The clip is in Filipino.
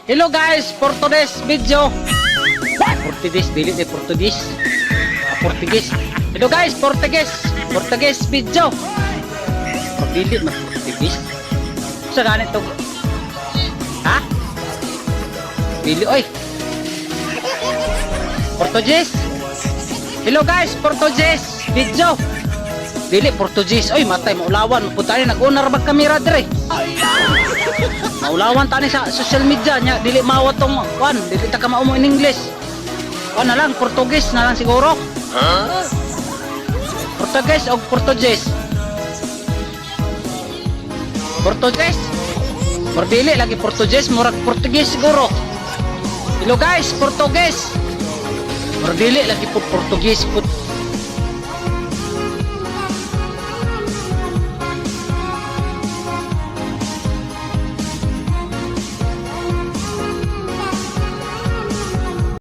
Hello guys, Portuguese video. Portuguese, dili ni Portuguese. Portuguese. Hello guys, Portuguese video. Dili na Portuguese. Sa ganito. Ha? Dili oy. Portuguese. Hello guys, Portuguese video. Dili Portuguese. Oy, matay maulawan. Mapunta ni nag-unar mag kamera dire. Maulawan tani sa social media nya, dili mawat tong kwan, dili ta ka maumo in English. Kwan na lang Portuguese na lang siguro. Portuguese o Portuguese? Portuguese? Or dili lagi Portuguese, murag Portuguese siguro. Hello guys, Portuguese. Or dili lagi po Portuguese put.